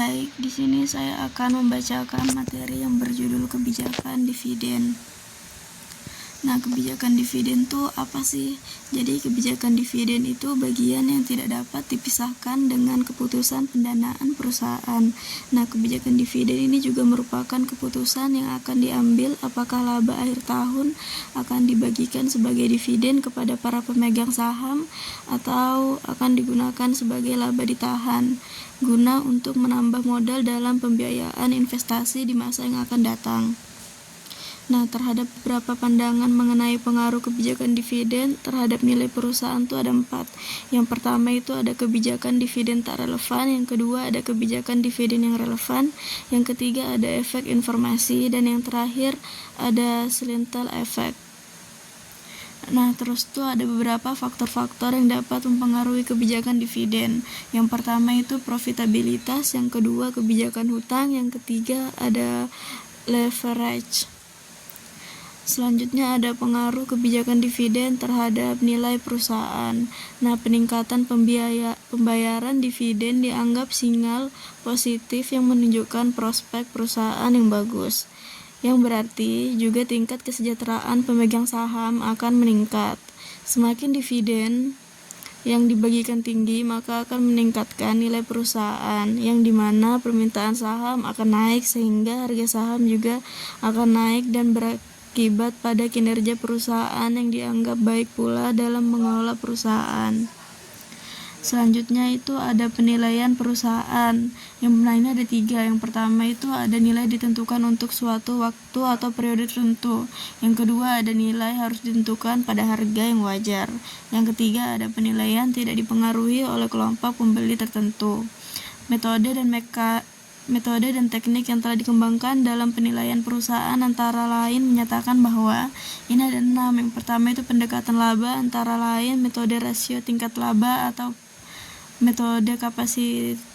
Baik, di sini saya akan membacakan materi yang berjudul kebijakan dividen. Nah, kebijakan dividen itu apa sih? Jadi, kebijakan dividen itu bagian yang tidak dapat dipisahkan dengan keputusan pendanaan perusahaan. Nah, kebijakan dividen ini juga merupakan keputusan yang akan diambil apakah laba akhir tahun akan dibagikan sebagai dividen kepada para pemegang saham atau akan digunakan sebagai laba ditahan guna untuk menambah modal dalam pembiayaan investasi di masa yang akan datang. Nah, terhadap beberapa pandangan mengenai pengaruh kebijakan dividen terhadap nilai perusahaan itu ada 4. Yang pertama itu ada kebijakan dividen tak relevan, yang kedua ada kebijakan dividen yang relevan, yang ketiga ada efek informasi, dan yang terakhir ada Slentile effect. Nah, terus tuh ada beberapa faktor-faktor yang dapat mempengaruhi kebijakan dividen. Yang pertama itu profitabilitas, yang kedua kebijakan hutang, yang ketiga ada leverage. Selanjutnya ada pengaruh kebijakan dividen terhadap nilai perusahaan. Nah, peningkatan pembayaran dividen dianggap sinyal positif yang menunjukkan prospek perusahaan yang bagus, yang berarti juga tingkat kesejahteraan pemegang saham akan meningkat. Semakin dividen yang dibagikan tinggi, maka akan meningkatkan nilai perusahaan, yang dimana permintaan saham akan naik sehingga harga saham juga akan naik dan berakibat pada kinerja perusahaan yang dianggap baik pula dalam mengelola perusahaan. Selanjutnya itu ada penilaian perusahaan. Yang ini ada 3. Yang pertama itu ada nilai ditentukan untuk suatu waktu atau periode tertentu. Yang kedua ada nilai harus ditentukan pada harga yang wajar. Yang ketiga ada penilaian tidak dipengaruhi oleh kelompok pembeli tertentu. Metode dan teknik yang telah dikembangkan dalam penilaian perusahaan antara lain menyatakan bahwa ini ada 6. Yang pertama itu pendekatan laba, antara lain metode rasio tingkat laba atau metode kapitalisis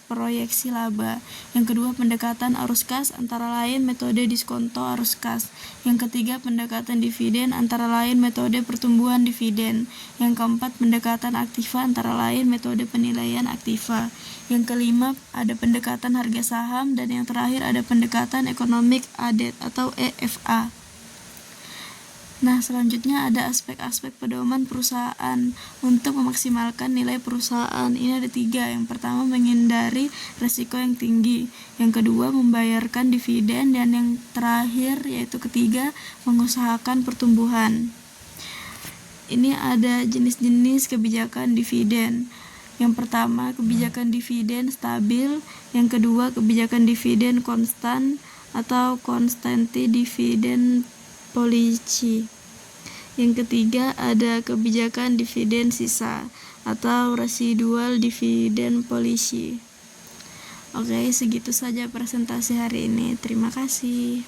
proyeksi laba. Yang kedua pendekatan arus kas, antara lain metode diskonto arus kas. Yang ketiga pendekatan dividen, antara lain metode pertumbuhan dividen. Yang keempat pendekatan aktiva, antara lain metode penilaian aktiva. Yang kelima ada pendekatan harga saham, dan yang terakhir ada pendekatan economic added atau EFA. Nah, selanjutnya ada aspek-aspek pedoman perusahaan untuk memaksimalkan nilai perusahaan. Ini ada 3. Yang pertama menghindari risiko yang tinggi, yang kedua membayarkan dividen, dan yang terakhir yaitu ketiga mengusahakan pertumbuhan. Ini ada jenis-jenis kebijakan dividen. Yang pertama kebijakan dividen stabil, yang kedua kebijakan dividen konstan atau constantly dividend policy. Yang ketiga ada kebijakan dividen sisa atau residual dividend policy. Oke, segitu saja presentasi hari ini. Terima kasih.